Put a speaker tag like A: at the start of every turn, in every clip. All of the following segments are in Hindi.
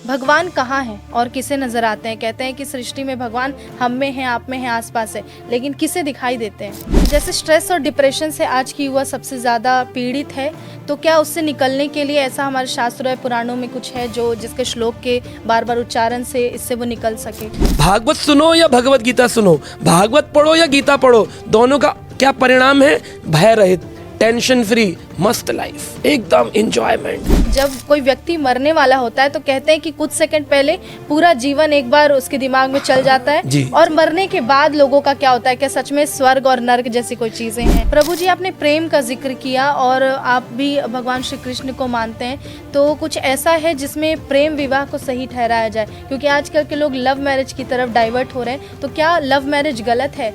A: भगवान कहाँ है और किसे नजर आते हैं? कहते हैं कि सृष्टि में भगवान हम में है, आप में है, आसपास है, लेकिन किसे दिखाई देते हैं? जैसे स्ट्रेस और डिप्रेशन से आज की युवा सबसे ज़्यादा पीड़ित है, तो क्या उससे निकलने के लिए ऐसा हमारे शास्त्रों या पुराणों में कुछ है जो जिसके श्लोक के बार बार उच्चारण से इससे वो निकल सके?
B: भागवत सुनो या भगवत गीता सुनो, भागवत पढ़ो या गीता पढ़ो, दोनों का क्या परिणाम है? भय रहित, टेंशन फ्री, मस्त लाइफ, एकदम एंजॉयमेंट।
A: जब कोई व्यक्ति मरने वाला होता है तो कहते हैं कि कुछ सेकंड पहले पूरा जीवन एक बार उसके दिमाग में चल जाता है
B: जी।
A: और मरने के बाद लोगों का क्या होता है? क्या सच में स्वर्ग और नर्क जैसी कोई चीजें हैं? प्रभु जी, आपने प्रेम का जिक्र किया और आप भी भगवान श्री कृष्ण को मानते हैं, तो कुछ ऐसा है जिसमें प्रेम विवाह को सही ठहराया जाए? क्योंकि आजकल के लोग लव मैरिज की तरफ डाइवर्ट हो रहे हैं, तो क्या लव मैरिज गलत है?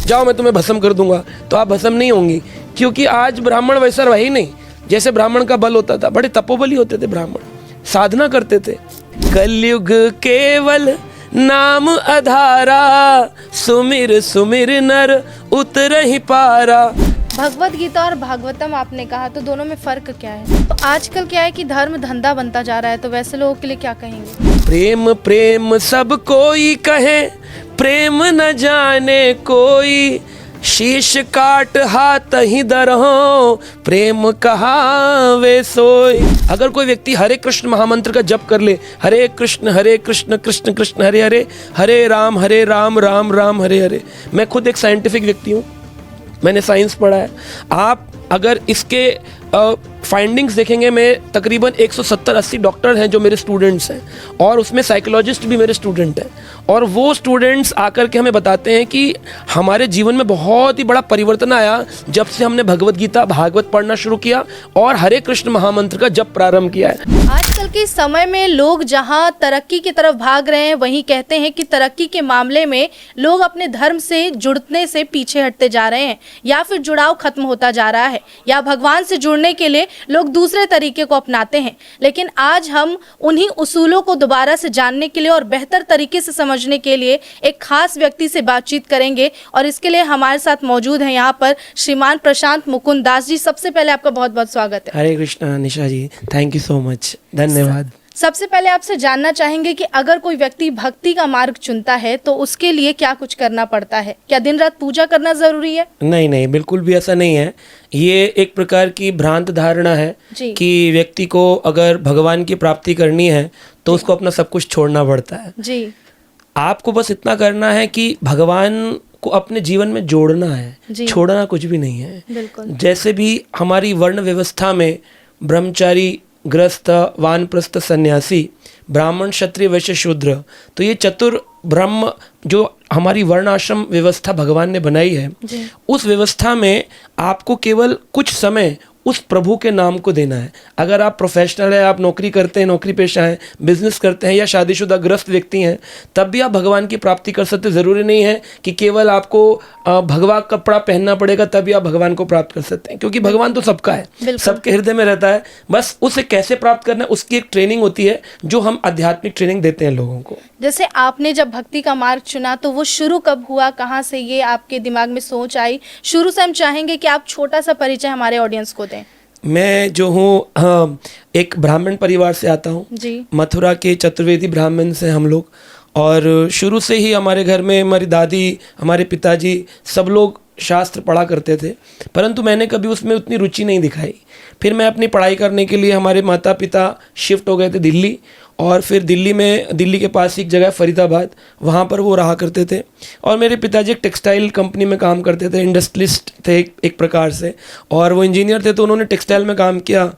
B: जाओ मैं तुम्हें भस्म कर दूंगा, तो आप भस्म नहीं होंगी, क्योंकि आज ब्राह्मण वैसा रहा ही नहीं जैसे ब्राह्मण का बल होता था। बड़े तपोबली होते थे ब्राह्मण, साधना करते थे। कलयुग केवल नाम आधारा, सुमिर सुमिर नर उतर ही पारा।
A: भगवत गीता और भागवतम आपने कहा, तो दोनों में फर्क क्या है? तो आजकल क्या है कि धर्म धंधा बनता जा रहा है, तो वैसे लोगों के लिए क्या कहेंगे?
B: प्रेम प्रेम सब कोई कहे, प्रेम न जाने कोई, शीश काट हाथ ही दरहो, प्रेम कहावे सोई। अगर कोई व्यक्ति हरे कृष्ण महामंत्र का जप कर ले, हरे कृष्ण कृष्ण कृष्ण हरे हरे, हरे राम राम राम हरे हरे। मैं खुद एक साइंटिफिक व्यक्ति हूँ, मैंने साइंस पढ़ा है। आप अगर इसके फाइंडिंग्स देखेंगे, मैं तकरीबन 170-80 डॉक्टर हैं जो मेरे स्टूडेंट्स हैं, और उसमें साइकोलॉजिस्ट भी मेरे स्टूडेंट हैं, और वो स्टूडेंट्स आकर के हमें बताते हैं कि हमारे जीवन में बहुत ही बड़ा परिवर्तन आया जब से हमने भगवत गीता भागवत पढ़ना शुरू किया और हरे कृष्ण महामंत्र का जप प्रारंभ किया है।
A: आजकल के समय में लोग जहां तरक्की की तरफ भाग रहे हैं, वहीं कहते हैं कि तरक्की के मामले में लोग अपने धर्म से जुड़ने से पीछे हटते जा रहे हैं, या फिर जुड़ाव खत्म होता जा रहा है, या भगवान से जुड़ने के लिए लोग दूसरे तरीके को अपनाते हैं। लेकिन आज हम उन्हीं उसूलों को दोबारा से जानने के लिए और बेहतर तरीके से समझने के लिए एक खास व्यक्ति से बातचीत करेंगे, और इसके लिए हमारे साथ मौजूद हैं यहाँ पर श्रीमान प्रशांत मुकुंद दास जी। सबसे पहले आपका बहुत बहुत स्वागत है।
B: हरे कृष्णा निशा जी, थैंक यू सो मच, धन्यवाद।
A: सबसे पहले आपसे जानना चाहेंगे कि अगर कोई व्यक्ति भक्ति का मार्ग चुनता है तो उसके लिए क्या कुछ करना पड़ता है? क्या दिन रात पूजा करना जरूरी है?
B: नहीं, बिल्कुल भी ऐसा नहीं है। ये एक प्रकार की भ्रांत धारणा है
A: जी।
B: कि व्यक्ति को अगर भगवान की प्राप्ति करनी है तो उसको अपना सब कुछ छोड़ना पड़ता है।
A: जी।
B: आपको बस इतना करना है कि भगवान को अपने जीवन में जोड़ना है, छोड़ना कुछ भी नहीं है।
A: बिल्कुल।
B: जैसे भी हमारी वर्ण व्यवस्था में ब्रह्मचारी, गृहस्थ, वानप्रस्थ, सन्यासी, ब्राह्मण, क्षत्रिय, वैश्य, शूद्र, तो ये चतुर ब्रह्म जो हमारी वर्णाश्रम व्यवस्था भगवान ने बनाई है, उस व्यवस्था में आपको केवल कुछ समय उस प्रभु के नाम को देना है। अगर आप प्रोफेशनल है, आप नौकरी करते हैं, नौकरी पेशा हैं, बिजनेस करते हैं, या शादीशुदा ग्रस्त व्यक्ति हैं, तब भी आप भगवान की प्राप्ति कर सकते। ज़रूरी नहीं है कि केवल आपको भगवा कपड़ा पहनना पड़ेगा तभी आप भगवान को प्राप्त कर सकते हैं, क्योंकि भगवान तो सबका है, सबके हृदय में रहता है। बस उसे कैसे प्राप्त करना है उसकी एक ट्रेनिंग होती है जो हम आध्यात्मिक ट्रेनिंग देते हैं लोगों को।
A: जैसे आपने जब भक्ति का मार्ग चुना तो वो शुरू कब हुआ, कहाँ से ये आपके दिमाग में सोच आई? शुरू से हम चाहेंगे कि आप छोटा सा परिचय हमारे ऑडियंस को दें।
B: मैं जो हूँ एक ब्राह्मण परिवार से आता हूँ
A: जी।
B: मथुरा के चतुर्वेदी ब्राह्मण से हम लोग, और शुरू से ही हमारे घर में हमारी दादी, हमारे पिताजी, सब लोग शास्त्र पढ़ा करते थे, परंतु मैंने कभी उसमें उतनी रुचि नहीं दिखाई। फिर मैं अपनी पढ़ाई करने के लिए, हमारे माता पिता शिफ्ट हो गए थे दिल्ली, और फिर दिल्ली के पास एक जगह फरीदाबाद, वहाँ पर वो रहा करते थे। और मेरे पिताजी एक टेक्सटाइल कंपनी में काम करते थे, इंडस्ट्रियलिस्ट थे एक प्रकार से, और वो इंजीनियर थे, तो उन्होंने टेक्सटाइल में काम किया।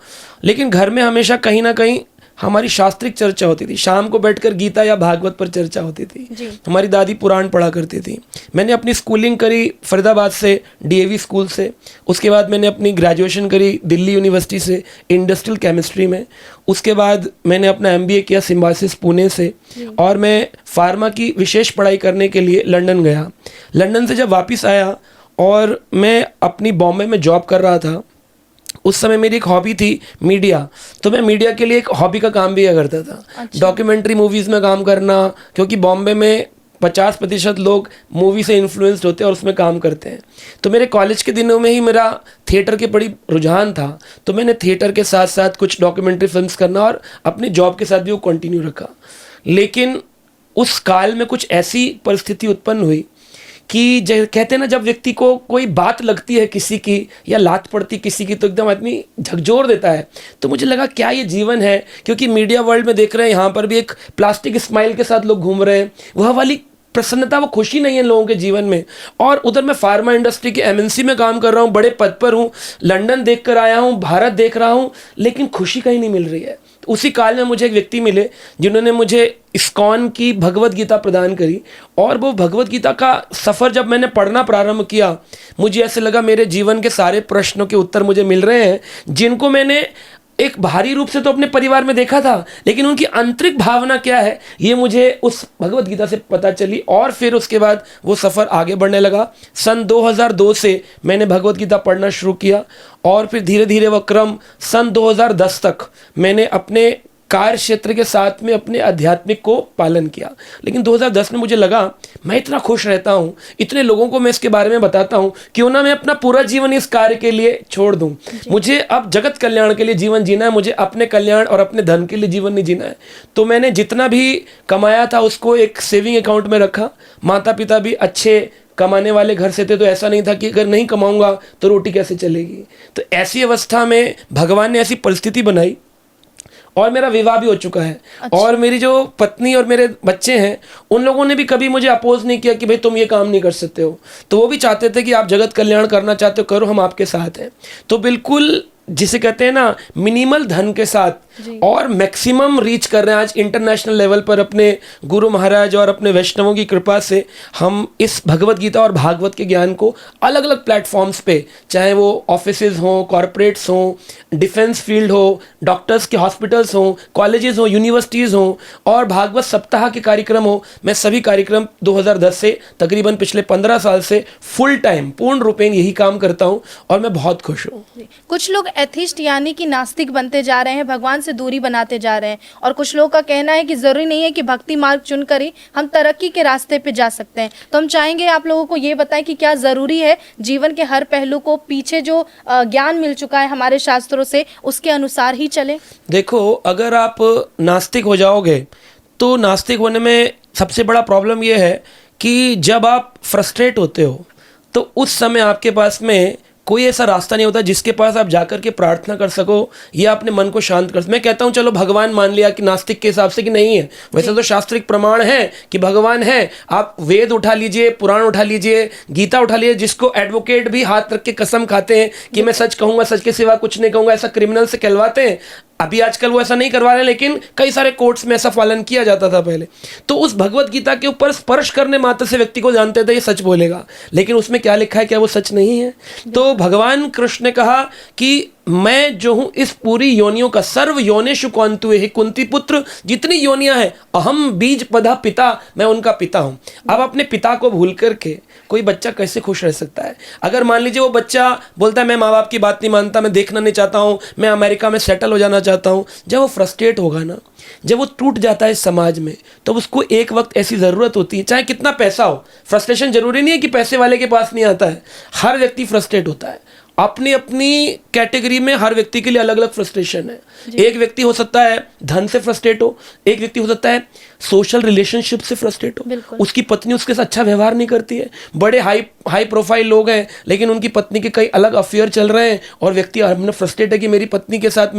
B: लेकिन घर में हमेशा कहीं ना कहीं हमारी शास्त्रिक चर्चा होती थी, शाम को बैठकर गीता या भागवत पर चर्चा होती थी। हमारी दादी पुराण पढ़ा करती थी। मैंने अपनी स्कूलिंग करी फरीदाबाद से, डीएवी स्कूल से। उसके बाद मैंने अपनी ग्रेजुएशन करी दिल्ली यूनिवर्सिटी से इंडस्ट्रियल केमिस्ट्री में। उसके बाद मैंने अपना एमबीए किया सिम्बायोसिस पुणे से, और मैं फार्मा की विशेष पढ़ाई करने के लिए लंदन गया। लंदन से जब वापस आया और मैं अपनी बॉम्बे में जॉब कर रहा था, उस समय मेरी एक हॉबी थी मीडिया, तो मैं मीडिया के लिए एक हॉबी का काम भी किया करता था। डॉक्यूमेंट्री मूवीज़ में काम करना, क्योंकि बॉम्बे में 50% लोग मूवी से इन्फ्लुएंस्ड होते हैं और उसमें काम करते हैं। तो मेरे कॉलेज के दिनों में ही मेरा थिएटर के बड़ी रुझान था, तो मैंने थिएटर के साथ साथ कुछ डॉक्यूमेंट्री फिल्म्स करना और अपनी जॉब के साथ भी वो कंटिन्यू रखा। लेकिन उस काल में कुछ ऐसी परिस्थिति उत्पन्न हुई कि कहते हैं ना, जब व्यक्ति को कोई बात लगती है किसी की या लात पड़ती किसी की तो एकदम आदमी झकझोर देता है। तो मुझे लगा क्या ये जीवन है, क्योंकि मीडिया वर्ल्ड में देख रहे हैं यहाँ पर भी एक प्लास्टिक स्माइल के साथ लोग घूम रहे हैं, वह वाली प्रसन्नता, वो खुशी नहीं है लोगों के जीवन में। और उधर मैं फार्मा इंडस्ट्री के एमएनसी में काम कर रहा हूँ, बड़े पद पर हूँ, लंदन देख कर आया हूँ, भारत देख रहा हूँ, लेकिन खुशी कहीं नहीं मिल रही है। तो उसी काल में मुझे एक व्यक्ति मिले जिन्होंने मुझे इस्कॉन की भगवत गीता प्रदान करी, और वो भगवत गीता का सफ़र जब मैंने पढ़ना प्रारंभ किया, मुझे ऐसे लगा मेरे जीवन के सारे प्रश्नों के उत्तर मुझे मिल रहे हैं, जिनको मैंने एक बाहरी रूप से तो अपने परिवार में देखा था, लेकिन उनकी आंतरिक भावना क्या है ये मुझे उस भगवत गीता से पता चली। और फिर उसके बाद वो सफ़र आगे बढ़ने लगा। सन 2002 से मैंने भगवत गीता पढ़ना शुरू किया, और फिर धीरे धीरे वह क्रम सन 2010 तक मैंने अपने कार्य क्षेत्र के साथ में अपने आध्यात्मिक को पालन किया। लेकिन 2010 में मुझे लगा मैं इतना खुश रहता हूँ, इतने लोगों को मैं इसके बारे में बताता हूँ, क्यों ना मैं अपना पूरा जीवन इस कार्य के लिए छोड़ दूँ। मुझे अब जगत कल्याण के लिए जीवन जीना है, मुझे अपने कल्याण और अपने धन के लिए जीवन नहीं जीना है। तो मैंने जितना भी कमाया था उसको एक सेविंग अकाउंट में रखा। माता पिता भी अच्छे कमाने वाले घर से थे, तो ऐसा नहीं था कि अगर नहीं कमाऊंगा तो रोटी कैसे चलेगी। तो ऐसी अवस्था में भगवान ने ऐसी परिस्थिति बनाई, और मेरा विवाह भी हो चुका है। अच्छा। और मेरी जो पत्नी और मेरे बच्चे हैं उन लोगों ने भी कभी मुझे अपोज नहीं किया कि भाई तुम ये काम नहीं कर सकते हो। तो वो भी चाहते थे कि आप जगत कल्याण करना चाहते हो करो, हम आपके साथ हैं। तो बिल्कुल जिसे कहते हैं ना मिनिमल धन के साथ और मैक्सिमम रीच कर रहे हैं आज इंटरनेशनल लेवल पर अपने गुरु महाराज और अपने वैष्णवों की कृपा से। हम इस भगवत गीता और भागवत के ज्ञान को अलग अलग प्लेटफॉर्म्स पे, चाहे वो ऑफिसेज हों, कॉरपोरेट्स हों, डिफेंस फील्ड हो, डॉक्टर्स के हॉस्पिटल्स हों, कॉलेजेस हों, यूनिवर्सिटीज़ हों, और भागवत सप्ताह के कार्यक्रम हो, मैं सभी कार्यक्रम 2010 से तकरीबन पिछले 15 साल से फुल टाइम पूर्ण रूपेण यही काम करता हूँ, और मैं बहुत खुश हूँ।
A: कुछ लोग एथिस्ट यानी कि नास्तिक बनते जा रहे हैं, भगवान से दूरी बनाते जा रहे हैं, और कुछ लोगों का कहना है कि जरूरी नहीं है कि भक्ति मार्ग चुनकर ही हम तरक्की के रास्ते पे जा सकते हैं। तो हम चाहेंगे आप लोगों को ये बताएं कि क्या जरूरी है जीवन के हर पहलू को पीछे जो ज्ञान मिल चुका है हमारे शास्त्रों से उसके अनुसार ही चले।
B: देखो, अगर आप नास्तिक हो जाओगे तो नास्तिक होने में सबसे बड़ा प्रॉब्लम यह है कि जब आप फ्रस्ट्रेट होते हो तो उस समय आपके पास में कोई ऐसा रास्ता नहीं होता जिसके पास आप जाकर के प्रार्थना कर सको या अपने मन को शांत कर सको। मैं कहता हूँ चलो भगवान मान लिया कि नास्तिक के हिसाब से कि नहीं है, वैसे तो शास्त्रिक प्रमाण है कि भगवान है। आप वेद उठा लीजिए, पुराण उठा लीजिए, गीता उठा लीजिए, जिसको एडवोकेट भी हाथ रख के कसम खाते हैं कि मैं सच कहूँगा, सच के सिवा कुछ नहीं कहूँगा, ऐसा क्रिमिनल से कहलवाते हैं। अभी आजकल वो ऐसा नहीं करवा रहे, लेकिन कई सारे कोर्ट्स में ऐसा पालन किया जाता था पहले। तो उस भगवत गीता के ऊपर स्पर्श करने मात्र से व्यक्ति को जानते थे ये सच बोलेगा, लेकिन उसमें क्या लिखा है क्या वो सच नहीं है। तो भगवान कृष्ण ने कहा कि मैं जो हूं इस पूरी योनियों का, सर्व योनिषु कौन्तु हे कुंती पुत्र, जितनी योनियां हैं अहम बीज पदा पिता, मैं उनका पिता हूं। अब अपने पिता को भूल करके कोई बच्चा कैसे खुश रह सकता है? अगर मान लीजिए वो बच्चा बोलता है मैं माँ बाप की बात नहीं मानता, मैं देखना नहीं चाहता हूँ, मैं अमेरिका में सेटल हो जाना चाहता हूँ, जब वो फ्रस्ट्रेट होगा ना, जब वो टूट जाता है इस समाज में, तो उसको एक वक्त ऐसी ज़रूरत होती है, चाहे कितना पैसा हो। फ्रस्ट्रेशन जरूरी नहीं है कि पैसे वाले के पास नहीं आता है, हर व्यक्ति फ्रस्ट्रेट होता है। अपनी अपनी कैटेगरी में हर व्यक्ति के लिए अलग अलग फ्रस्ट्रेशन है। एक व्यक्ति हो सकता है धन से फ्रस्ट्रेट हो, एक व्यक्ति हो सकता है सोशल रिलेशनशिप से फ्रस्ट्रेट हो, उसकी पत्नी उसके साथ अच्छा व्यवहार नहीं करती है। बड़े हाई प्रोफाइल लोग हैं लेकिन उनकी पत्नी के कई अलग अफेयर चल रहे हैं, और व्यक्ति हमने फ्रस्ट्रेट है कि मेरी पत्नी के साथ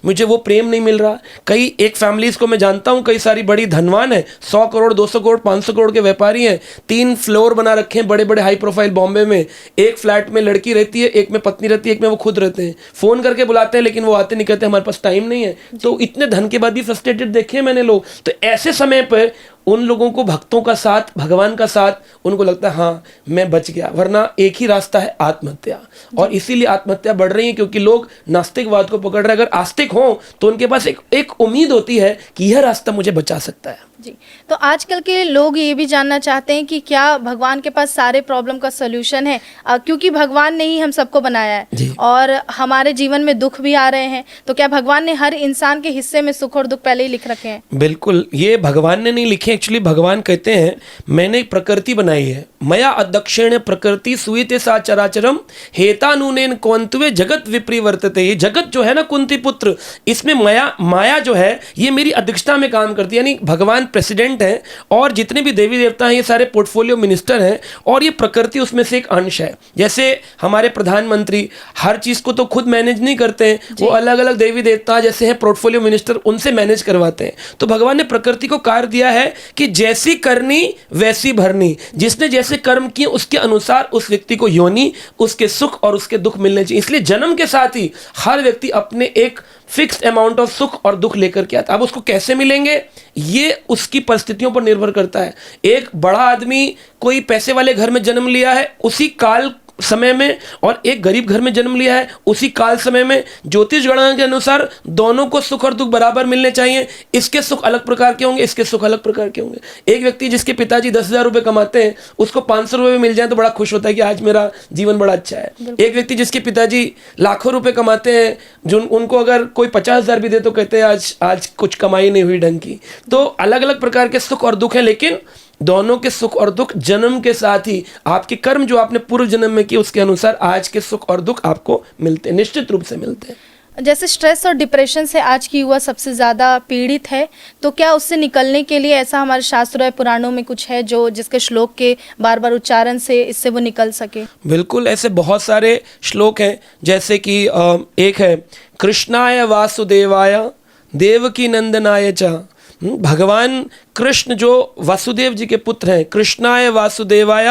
B: मुझे वो प्रेम नहीं मिल रहा। कई एक फैमिलीज को मैं जानता हूँ, कई सारी बड़ी धनवान है, 100 करोड़ 200 करोड़ 500 करोड़ के व्यापारी हैं, 3 फ्लोर बना रखे हैं बड़े बड़े हाई प्रोफाइल बॉम्बे में। एक फ्लैट में लड़की रहती है, एक में पत्नी रहती है, एक में वो खुद रहते हैं। फोन करके बुलाते हैं लेकिन वो आते नहीं, कहते हमारे पास टाइम नहीं है। तो इतने धन के बाद भी फ्रस्ट्रेटेड देखे हैं मैंने लोग। तो ऐसे समय पर उन लोगों को भक्तों का साथ, भगवान का साथ, उनको लगता है हाँ मैं बच गया, वरना एक ही रास्ता है आत्महत्या। और इसीलिए आत्महत्या बढ़ रही है क्योंकि लोग नास्तिकवाद को पकड़ रहे हैं। अगर आस्तिक हों तो उनके पास एक उम्मीद होती है कि यह रास्ता मुझे बचा सकता है।
A: जी, तो आजकल के लोग ये भी जानना चाहते हैं कि क्या भगवान के पास सारे प्रॉब्लम का सलूशन है? क्योंकि भगवान ने ही हम सबको बनाया है और हमारे जीवन में दुख भी आ रहे हैं, तो क्या भगवान ने हर इंसान के हिस्से में सुख और दुख पहले ही लिख रखे हैं?
B: बिल्कुल, ये भगवान ने नहीं लिखे देखिए एक्चुअली भगवान कहते हैं मैंने एक प्रकृति बनाई है, मया अदक्षिण प्रकृति सुयते सा चराचरम हेतानुनेन कौंतवे जगत विपरिवर्तते। ये जगत जो है ना कुंती पुत्र, इसमें माया जो है ये मेरी अध्यक्षता में काम करती है। यानी भगवान प्रेसिडेंट हैं और जितने भी देवी देवता हैं ये सारे पोर्टफोलियो मिनिस्टर हैं और ये प्रकृति उसमें से एक अंश है। जैसे हमारे प्रधानमंत्री हर चीज़ को तो खुद मैनेज नहीं करते हैं, वो अलग अलग देवी देवता जैसे हैं पोर्टफोलियो मिनिस्टर, उनसे मैनेज करवाते हैं। तो भगवान ने प्रकृति को कार्य दिया है कि जैसी करनी वैसी भरनी, जिसने जैसे कर्म किए उसके अनुसार उस व्यक्ति को योनि, उसके सुख और उसके दुख मिलने चाहिए। इसलिए जन्म के साथ ही हर व्यक्ति अपने एक फिक्स्ड अमाउंट ऑफ सुख और दुख लेकर के आता है। अब उसको कैसे मिलेंगे ये उसकी परिस्थितियों पर निर्भर करता है। एक बड़ा आदमी कोई पैसे वाले घर में जन्म लिया है उसी काल समय में, और एक गरीब घर में जन्म लिया है उसी काल समय में, ज्योतिष गणना के अनुसार दोनों को सुख और दुख बराबर मिलने चाहिए। इसके सुख अलग प्रकार के होंगे, इसके सुख अलग प्रकार के होंगे। एक व्यक्ति जिसके पिताजी 10,000 रुपये कमाते हैं उसको 500 रुपये मिल जाए तो बड़ा खुश होता है कि आज मेरा जीवन बड़ा अच्छा है। एक व्यक्ति जिसके पिताजी लाखों रुपए कमाते हैं, जो उनको अगर कोई 50,000 भी दे तो कहते हैं आज कुछ कमाई नहीं हुई ढंग की। तो अलग अलग प्रकार के सुख और दुख हैं, लेकिन दोनों के सुख और दुख जन्म के साथ ही आपके कर्म जो आपने पूर्व जन्म में किए उसके अनुसार आज के सुख और दुख आपको मिलते हैं, निश्चित रूप से मिलते हैं।
A: जैसे स्ट्रेस और डिप्रेशन से आज की युवा सबसे ज़्यादा पीड़ित है, तो क्या उससे निकलने के लिए ऐसा हमारे शास्त्रों या पुराणों में कुछ है जो जिसके श्लोक के बार बार उच्चारण से इससे वो निकल सके?
B: बिल्कुल, ऐसे बहुत सारे श्लोक हैं। जैसे कि एक है कृष्णाय वासुदेवाय देवकी नंदनाय च। भगवान कृष्ण जो वासुदेव जी के पुत्र हैं, कृष्णाय वासुदेवाय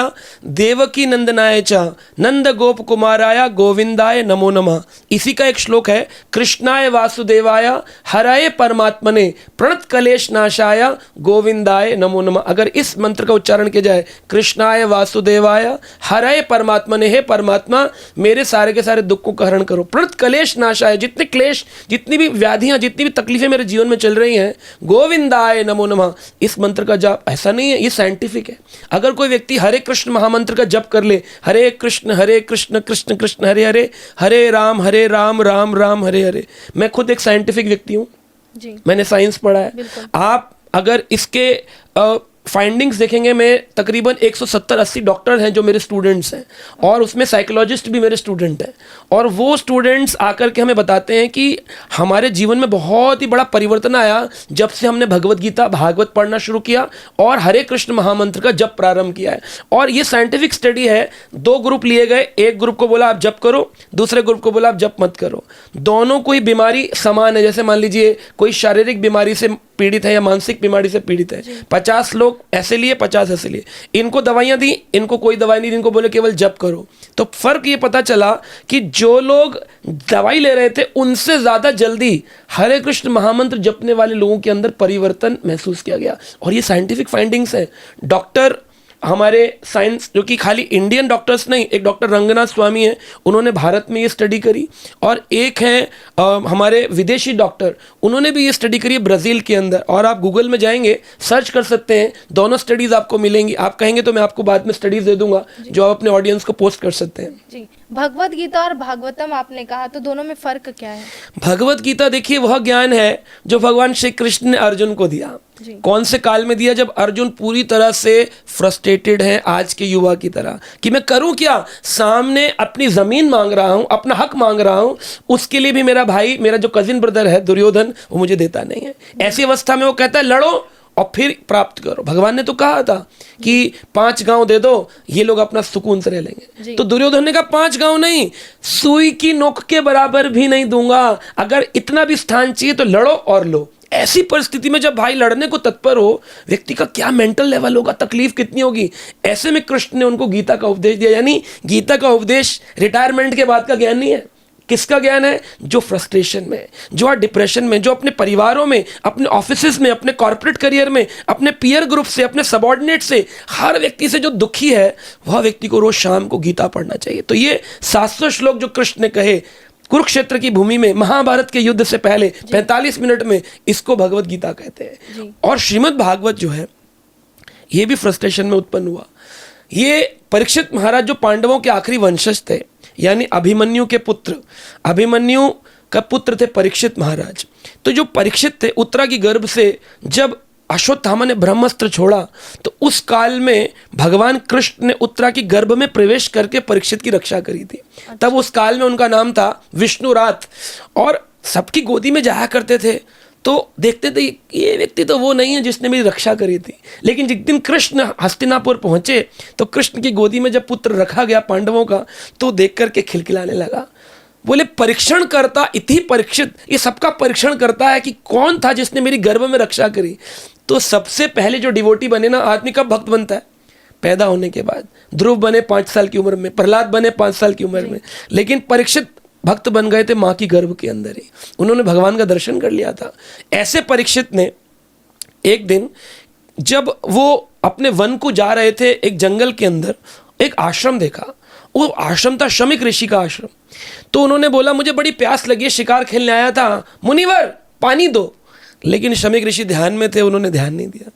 B: देवकी नंदनाय च नंद गोप कुमाराय गोविंदाय नमो नमः। इसी का एक श्लोक है कृष्णाय वासुदेवाय हराय परमात्मने प्रणत कलेश नाशाय गोविंदाय नमो नमः। अगर इस मंत्र का उच्चारण किया जाए कृष्णाय वासुदेवाय हराय परमात्मने, हे परमात्मा मेरे सारे के सारे दुख को हरण करो, प्रणत कलेश नाशाय, जितने क्लेश जितनी भी व्याधियां जितनी भी तकलीफें मेरे जीवन में चल रही हैं, गोविंदाय नमो नमः। इस मंत्र का जाप ऐसा नहीं है, ये साइंटिफिक है। अगर कोई व्यक्ति हरे कृष्ण महामंत्र का जप कर ले, हरे कृष्ण कृष्ण कृष्ण हरे हरे, हरे राम राम राम हरे हरे। मैं खुद एक साइंटिफिक व्यक्ति हूँ, मैंने साइंस पढ़ा है। आप अगर इसके फाइंडिंग्स देखेंगे, मैं तकरीबन 170-80 डॉक्टर हैं जो मेरे स्टूडेंट्स हैं, और उसमें साइकोलॉजिस्ट भी मेरे स्टूडेंट हैं, और वो स्टूडेंट्स आकर के हमें बताते हैं कि हमारे जीवन में बहुत ही बड़ा परिवर्तन आया जब से हमने भगवत गीता भागवत पढ़ना शुरू किया और हरे कृष्ण महामंत्र का जप प्रारंभ किया है। और ये साइंटिफिक स्टडी है। 2 ग्रुप लिए गए, एक ग्रुप को बोला आप जप करो, दूसरे ग्रुप को बोला आप जप मत करो। दोनों कोई बीमारी समान है। जैसे मान लीजिए कोई शारीरिक बीमारी से पीड़ित है या मानसिक बीमारी से पीड़ित है, 50 लोग ऐसे लिए 50 ऐसे लिए, इनको दवाइयां दी, इनको कोई दवाई नहीं दी, इनको बोले केवल जप करो। तो फर्क ये पता चला कि जो लोग दवाई ले रहे थे उनसे ज्यादा जल्दी हरे कृष्ण महामंत्र जपने वाले लोगों के अंदर परिवर्तन महसूस किया गया। और ये साइंटिफिक फाइंडिंग्स है। डॉक्टर हमारे साइंस, जो कि खाली इंडियन डॉक्टर्स नहीं, एक डॉक्टर रंगनाथ स्वामी हैं, उन्होंने भारत में ये स्टडी करी, और एक हैं हमारे विदेशी डॉक्टर, उन्होंने भी ये स्टडी करी ब्राज़ील के अंदर। और आप गूगल में जाएंगे, सर्च कर सकते हैं, दोनों स्टडीज़ आपको मिलेंगी। आप कहेंगे तो मैं आपको बाद में स्टडीज़ दे दूंगा जो आप अपने ऑडियंस को पोस्ट कर सकते हैं।
A: जी, भगवत गीता और भागवतम आपने कहा, तो दोनों में फ़र्क क्या है?
B: भगवत गीता देखिए वह ज्ञान है जो भगवान श्री कृष्ण ने अर्जुन को दिया। कौन से काल में दिया? जब अर्जुन पूरी तरह से फ्रस्ट्रेटेड है आज के युवा की तरह कि मैं करूं क्या, सामने अपनी जमीन मांग रहा हूं, अपना हक मांग रहा हूं, उसके लिए भी मेरा भाई, मेरा जो कजिन ब्रदर है दुर्योधन, वो मुझे देता नहीं है। ऐसी अवस्था में वो कहता है लड़ो और फिर प्राप्त करो। भगवान ने तो कहा था कि 5 गांव दे दो, ये लोग अपना सुकून से रह लेंगे। तो दुर्योधन ने कहा 5 गांव नहीं, सुई की नोक के बराबर भी नहीं दूंगा, अगर इतना भी स्थान चाहिए तो लड़ो और लो। ऐसी परिस्थिति में जब भाई लड़ने को तत्पर हो, व्यक्ति का क्या मेंटल लेवल होगा, तकलीफ कितनी होगी। ऐसे में कृष्ण ने उनको गीता का उपदेश दिया। यानी गीता का उपदेश रिटायरमेंट के बाद का ज्ञान नहीं है। किसका ज्ञान है? जो फ्रस्ट्रेशन में, जो डिप्रेशन में, जो अपने परिवारों में, अपने ऑफिसेज में, अपने कॉर्पोरेट करियर में, अपने पीयर ग्रुप से, अपने सबॉर्डिनेट से, हर व्यक्ति से जो दुखी है, वह व्यक्ति को रोज शाम को गीता पढ़ना चाहिए। तो ये 700 श्लोक जो कृष्ण ने कहे कुरुक्षेत्र की भूमि में महाभारत के युद्ध से पहले 45 मिनट में, इसको भगवत गीता कहते हैं। और श्रीमद् भागवत जो है ये भी फ्रस्ट्रेशन में उत्पन्न हुआ। ये परीक्षित महाराज जो पांडवों के आखिरी वंशज थे, यानी अभिमन्यु के पुत्र, अभिमन्यु का पुत्र थे परीक्षित महाराज। तो जो परीक्षित थे, उत्तरा की गर्भ से जब अश्वत्थामा ने ब्रह्मास्त्र छोड़ा तो उस काल में भगवान कृष्ण ने उत्तरा की गर्भ में प्रवेश करके परीक्षित की रक्षा करी थी। तब उस काल में उनका नाम था विष्णुरात, और सबकी गोदी में जाया करते थे तो देखते थे ये व्यक्ति तो वो नहीं है जिसने मेरी रक्षा करी थी। लेकिन जिस दिन कृष्ण हस्तिनापुर पहुंचे तो कृष्ण की गोदी में जब पुत्र रखा गया पांडवों का, तो देख करके खिलखिलाने लगा। बोले परीक्षण करता इति परीक्षित, ये सबका परीक्षण करता है कि कौन था जिसने मेरी गर्भ में रक्षा करी। तो सबसे पहले जो डिवोटी बने ना, आदमी कब भक्त बनता है? पैदा होने के बाद। ध्रुव बने 5 साल की उम्र में, प्रहलाद बने 5 साल की उम्र में, लेकिन परीक्षित भक्त बन गए थे माँ की गर्भ के अंदर ही। उन्होंने भगवान का दर्शन कर लिया था। ऐसे परीक्षित ने एक दिन जब वो अपने वन को जा रहे थे, एक जंगल के अंदर एक आश्रम देखा। वो आश्रम था शमीक ऋषि का आश्रम। तो उन्होंने बोला मुझे बड़ी प्यास लगी है, शिकार खेलने आया था, मुनिवर पानी दो। लेकिन शमीक ऋषि ध्यान में थे, उन्होंने ध्यान नहीं दिया।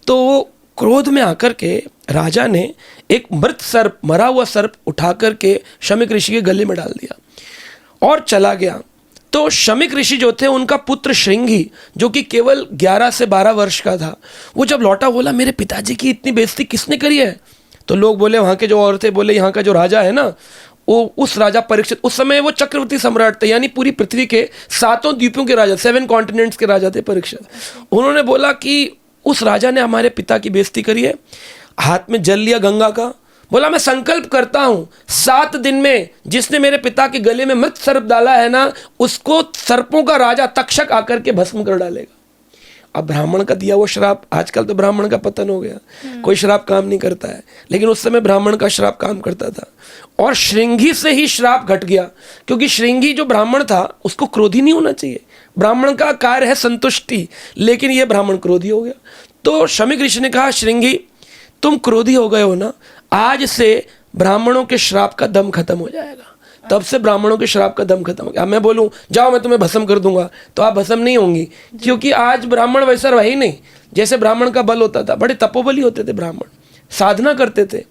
B: तो वो क्रोध में आकर के राजा ने एक मृत सर्प, मरा हुआ सर्प उठा करके शमीक ऋषि के गले में डाल दिया और चला गया। तो शमीक ऋषि जो थे, उनका पुत्र श्रृंगी जो कि केवल 11 से 12 वर्ष का था, वो जब लौटा बोला मेरे पिताजी की इतनी बेइज्जती किसने करी है? तो लोग बोले, वहाँ के जो औरतें बोले यहाँ का जो राजा है ना, वो उस राजा परीक्षित, उस समय वो चक्रवर्ती सम्राट थे, यानी पूरी पृथ्वी के 7 द्वीपों के राजा, 7 कॉन्टिनेंट्स के राजा थे परीक्षित। उन्होंने बोला कि उस राजा ने हमारे पिता की बेइज्जती करी है। हाथ में जल लिया गंगा का, बोला मैं संकल्प करता हूं 7 दिन में जिसने मेरे पिता के गले में मृत सर्प डाला है ना, उसको सर्पों का राजा तक्षक आकर के भस्म कर डालेगा। अब ब्राह्मण का दिया वो श्राप, आजकल तो ब्राह्मण का पतन हो गया, कोई श्राप काम नहीं करता है, लेकिन उस समय ब्राह्मण का श्राप काम करता था। और श्रृंगी से ही श्राप घट गया, क्योंकि श्रृंगी जो ब्राह्मण था उसको क्रोधी नहीं होना चाहिए, ब्राह्मण का कार्य है संतुष्टि, लेकिन ये ब्राह्मण क्रोधी हो गया। तो शमीक ऋषि ने कहा श्रृंगी तुम क्रोधी हो गए हो ना, आज से ब्राह्मणों के श्राप का दम खत्म हो जाएगा। तब से ब्राह्मणों के श्राप का दम खत्म हो गया। मैं बोलूं जाओ मैं तुम्हें भस्म कर दूंगा तो आप भस्म नहीं होंगी, क्योंकि आज ब्राह्मण वैसा रहा ही नहीं जैसे ब्राह्मण का बल होता था। बड़े तपोबली होते थे ब्राह्मण, साधना करते थे।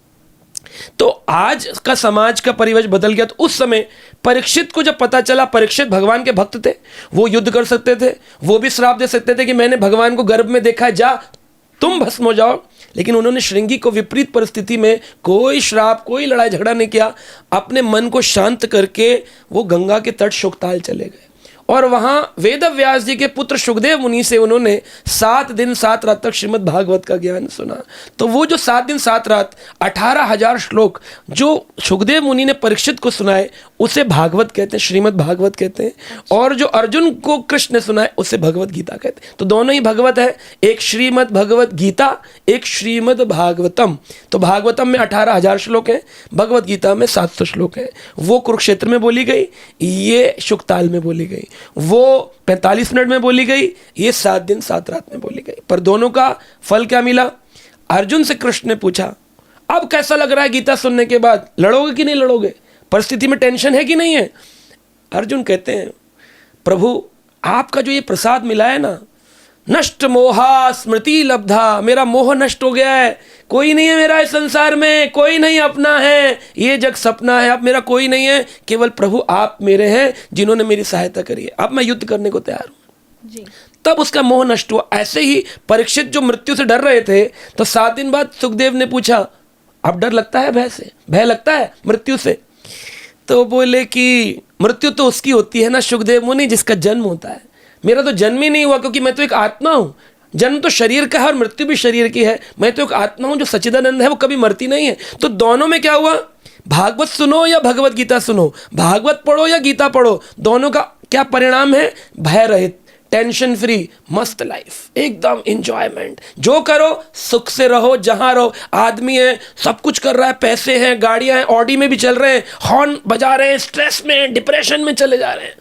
B: तो आज का समाज का परिवेश बदल गया। तो उस समय परीक्षित को जब पता चला, परीक्षित भगवान के भक्त थे, वो युद्ध कर सकते थे, वो भी श्राप दे सकते थे कि मैंने भगवान को गर्भ में देखा, जा तुम भस्म हो जाओ। लेकिन उन्होंने श्रृंगी को विपरीत परिस्थिति में कोई श्राप, कोई लड़ाई झगड़ा नहीं किया। अपने मन को शांत करके वो गंगा के तट शुकताल चले गए और वहां वेद व्यास जी के पुत्र सुखदेव मुनि से उन्होंने 7 दिन 7 रात तक श्रीमद् भागवत का ज्ञान सुना। तो वो जो 7 दिन 7 रात 18,000 श्लोक जो सुखदेव मुनि ने परीक्षित को सुनाए उसे भागवत कहते हैं, श्रीमद् भागवत कहते हैं। और जो अर्जुन को कृष्ण ने सुनाए उसे भगवत गीता कहते हैं। तो दोनों ही भगवत है, एक श्रीमद् भगवत गीता, एक श्रीमद् भागवतम। तो भागवतम में 18,000 श्लोक हैं, भगवत गीता में 700 श्लोक हैं। वो कुरुक्षेत्र में बोली गई, ये शुकताल में बोली गई। वो 45 मिनट में बोली गई, ये 7 दिन 7 रात में बोली गई। पर दोनों का फल क्या मिला? अर्जुन से कृष्ण ने पूछा अब कैसा लग रहा है गीता सुनने के बाद, लड़ोगे कि नहीं लड़ोगे, परिस्थिति में टेंशन है कि नहीं है? अर्जुन कहते हैं प्रभु आपका जो ये प्रसाद मिला है ना, नष्ट मोहा स्मृति लब्धा, मेरा मोह नष्ट हो गया है, कोई नहीं है मेरा इस संसार में, कोई नहीं अपना है, ये जग सपना है, अब मेरा कोई नहीं है, केवल प्रभु आप मेरे हैं जिन्होंने मेरी सहायता करी है, अब मैं युद्ध करने को तैयार हूं जी। तब उसका मोह नष्ट हुआ। ऐसे ही परीक्षित जो मृत्यु से डर रहे थे, तो 7 दिन बाद सुखदेव ने पूछा अब डर लगता है भय से, भय लगता है मृत्यु से? तो बोले कि मृत्यु तो उसकी होती है ना सुखदेव मुनि जिसका जन्म होता है, मेरा तो जन्म ही नहीं हुआ, क्योंकि मैं तो एक आत्मा हूं। जन्म तो शरीर का है और मृत्यु भी शरीर की है, मैं तो एक आत्मा हूं जो सच्चिदानंद है, वो कभी मरती नहीं है। तो दोनों में क्या हुआ, भागवत सुनो या भगवत गीता सुनो, भागवत पढ़ो या गीता पढ़ो, दोनों का क्या परिणाम है? भय रहित, टेंशन फ्री, मस्त लाइफ, एकदम एंजॉयमेंट, जो करो सुख से रहो, जहां रहो। आदमी है सब कुछ कर रहा है, पैसे हैं, गाड़ियां हैं, ऑडी में भी चल रहे हैं, हॉर्न बजा रहे हैं, स्ट्रेस में डिप्रेशन में चले जा रहे हैं,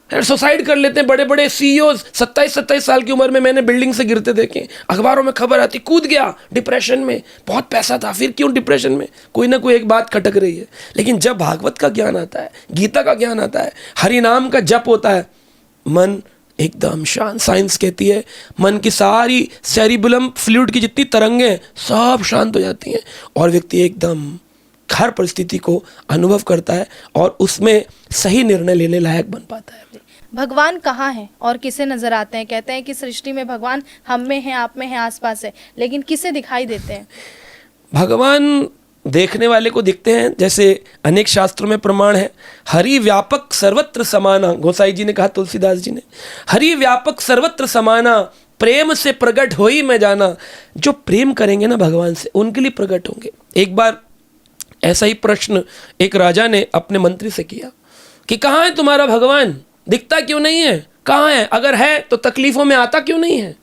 B: सुसाइड कर लेते हैं। बड़े बड़े सीईओ 27-27 साल की उम्र में मैंने बिल्डिंग से गिरते देखे, अखबारों में खबर आती कूद गया डिप्रेशन में, बहुत पैसा था, फिर क्यों डिप्रेशन में? कोई ना कोई एक बात खटक रही है। लेकिन जब भागवत का ज्ञान आता है, गीता का ज्ञान आता है, हरि नाम का जप होता है, मन एकदम शांत। साइंस कहती है मन की सारी सेरिबुलम फ्लूइड की जितनी तरंगें सब शांत हो जाती हैं और व्यक्ति एकदम हर परिस्थिति को अनुभव करता है और उसमें सही निर्णय लेने लायक बन पाता है।
A: भगवान कहाँ है और किसे नजर आते हैं? कहते हैं कि सृष्टि में भगवान हम में है, आप में है, आसपास है, लेकिन किसे दिखाई देते हैं?
B: भगवान देखने वाले को दिखते हैं, जैसे अनेक शास्त्रों में प्रमाण है। हरि व्यापक सर्वत्र समाना, गोसाई जी ने कहा, तुलसीदास जी ने, हरि व्यापक सर्वत्र समाना, प्रेम से प्रकट हो ही मैं जाना। जो प्रेम करेंगे ना भगवान से, उनके लिए प्रकट होंगे। एक बार ऐसा ही प्रश्न एक राजा ने अपने मंत्री से किया कि कहाँ है तुम्हारा भगवान, दिखता क्यों नहीं है, कहाँ है, अगर है तो तकलीफों में आता क्यों नहीं है।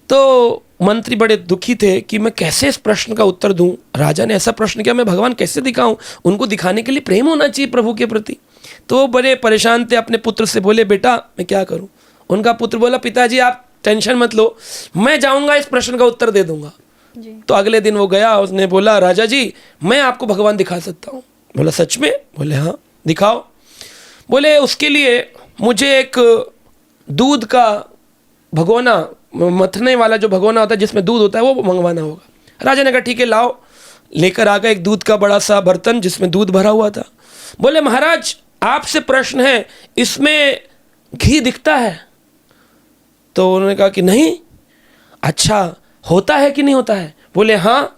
B: तो मंत्री बड़े दुखी थे कि मैं कैसे इस प्रश्न का उत्तर दूं। राजा ने ऐसा प्रश्न किया, मैं भगवान कैसे दिखाऊं, उनको दिखाने के लिए प्रेम होना चाहिए प्रभु के प्रति। तो वो बड़े परेशान थे, अपने पुत्र से बोले, बेटा मैं क्या करूं। उनका पुत्र बोला, पिताजी आप टेंशन मत लो, मैं जाऊंगा इस प्रश्न का उत्तर दे दूंगा जी। तो अगले दिन वो गया, उसने बोला, राजा जी मैं आपको भगवान दिखा सकता हूँ। बोला सच में? बोले हाँ दिखाओ। बोले उसके लिए मुझे एक दूध का भगोना, मथने वाला जो भगोना होता है जिसमें दूध होता है, वो मंगवाना होगा। राजा ने कहा ठीक है लाओ। लेकर आ गया एक दूध का बड़ा सा बर्तन जिसमें दूध भरा हुआ था। बोले महाराज आपसे प्रश्न है, इसमें घी दिखता है? तो उन्होंने कहा कि नहीं। अच्छा होता है कि नहीं होता है? बोले हाँ।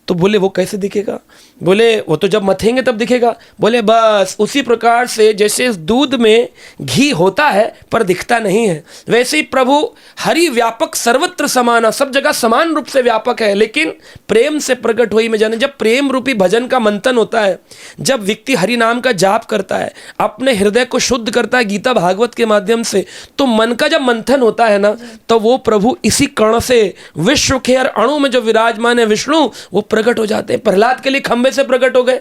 B: तो बोले वो कैसे दिखेगा? बोले वो तो जब मथेंगे तब दिखेगा। बोले बस उसी प्रकार से जैसे इस दूध में घी होता है पर दिखता नहीं है, वैसे ही प्रभु हरि व्यापक सर्वत्र समाना, सब जगह समान रूप से व्यापक है, लेकिन प्रेम से प्रकट हुई में जाने। जब प्रेम रूपी भजन का मंथन होता है, जब व्यक्ति हरि नाम का जाप करता है, अपने हृदय को शुद्ध करता है गीता भागवत के माध्यम से, तो मन का जब मंथन होता है ना, तो वो प्रभु इसी कण से विश्व के हर अणु में जो विराजमान है विष्णु, वो प्रकट हो जाते हैं। प्रहलाद के लिए खंबे से प्रकट हो गए।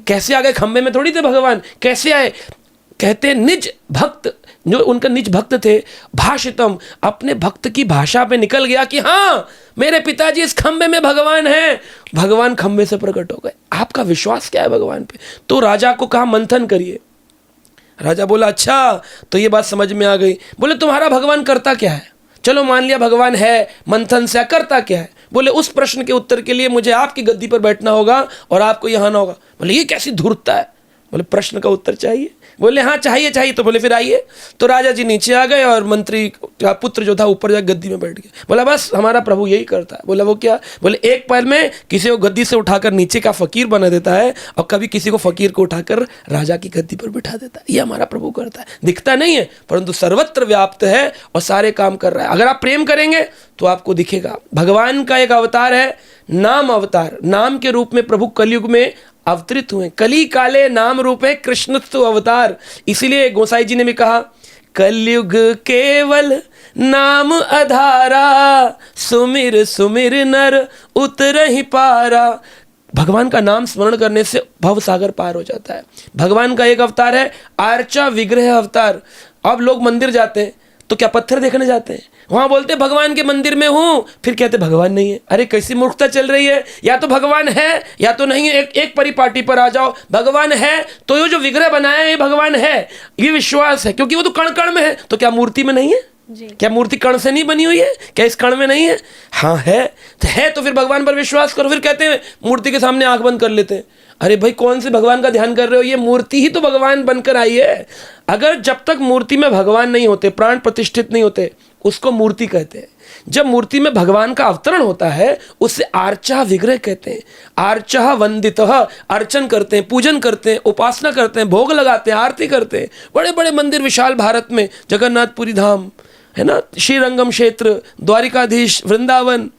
B: कैसे आ गए? खंबे में थोड़ी थे भगवान, कैसे आए? कहते हैं निज भक्त, जो उनका निज भक्त थे, भाषितम, अपने भक्त की भाषा पे निकल गया कि हाँ मेरे पिताजी इस खंबे में भगवान है। भगवान खंबे से प्रकट हो गए। आपका विश्वास क्या है भगवान पे? तो राजा को कहा मंथन करिए। राजा बोला अच्छा, तो ये बात समझ में आ गई। बोले तुम्हारा भगवान करता क्या है? चलो मान लिया भगवान है, मंथन से करता क्या है? बोले उस प्रश्न के उत्तर के लिए मुझे आपकी गद्दी पर बैठना होगा और आपको यहाँ आना होगा। बोले ये कैसी धूर्तता है? बोले प्रश्न का उत्तर चाहिए। बोले हाँ चाहिए चाहिए। तो बोले फिर आइए। तो राजा जी नीचे आ गए और मंत्री का पुत्र जो था ऊपर जाकर गद्दी में बैठ गया। बोला बस हमारा प्रभु यही करता है। बोला वो क्या? बोले एक पल में किसी को गद्दी से उठाकर नीचे का फकीर बना देता है और कभी किसी को फकीर को उठाकर राजा की गद्दी पर बिठा देता है। ये हमारा प्रभु करता है। दिखता नहीं है परंतु सर्वत्र व्याप्त है और सारे काम कर रहा है। अगर आप प्रेम करेंगे तो आपको दिखेगा। भगवान का एक अवतार है नाम अवतार, नाम के रूप में प्रभु कलयुग में अवतरित हुए। कली काले नाम रूपे कृष्णस्तु अवतार। इसीलिए गोसाई जी ने भी कहा कलयुग केवल नाम आधारा, सुमिर सुमिर नर उतर ही पारा। भगवान का नाम स्मरण करने से भव सागर पार हो जाता है। भगवान का एक अवतार है आर्चा विग्रह अवतार। अब लोग मंदिर जाते हैं तो क्या पत्थर देखने जाते हैं? वहां बोलते भगवान के मंदिर में हूं, फिर कहते भगवान नहीं है। अरे कैसी मूर्खता चल रही है। या तो भगवान है या तो नहीं है। एक परिपाटी पर आ जाओ। भगवान है तो ये जो विग्रह बनाया है ये भगवान है, ये विश्वास है, क्योंकि वो तो कण कण में है। तो क्या मूर्ति में नहीं है जी? क्या मूर्ति कण से नहीं बनी हुई है? क्या इस कण में नहीं है? हाँ है। तो फिर भगवान पर विश्वास करो। फिर कहते हैं मूर्ति के सामने आंख बंद कर लेते हैं। अरे भाई कौन से भगवान का ध्यान कर रहे हो? ये मूर्ति ही तो भगवान बनकर आई है। अगर जब तक मूर्ति में भगवान नहीं होते, प्राण प्रतिष्ठित नहीं होते, उसको मूर्ति कहते हैं। जब मूर्ति में भगवान का अवतरण होता है उससे आर्चा विग्रह कहते हैं। आर्चा वंदितः, अर्चन करते हैं, पूजन करते हैं, उपासना करते हैं, भोग लगाते हैं, आरती करते हैं। बड़े बड़े मंदिर विशाल भारत में, जगन्नाथपुरी धाम है ना, श्रीरंगम क्षेत्र, द्वारिकाधीश, वृंदावन,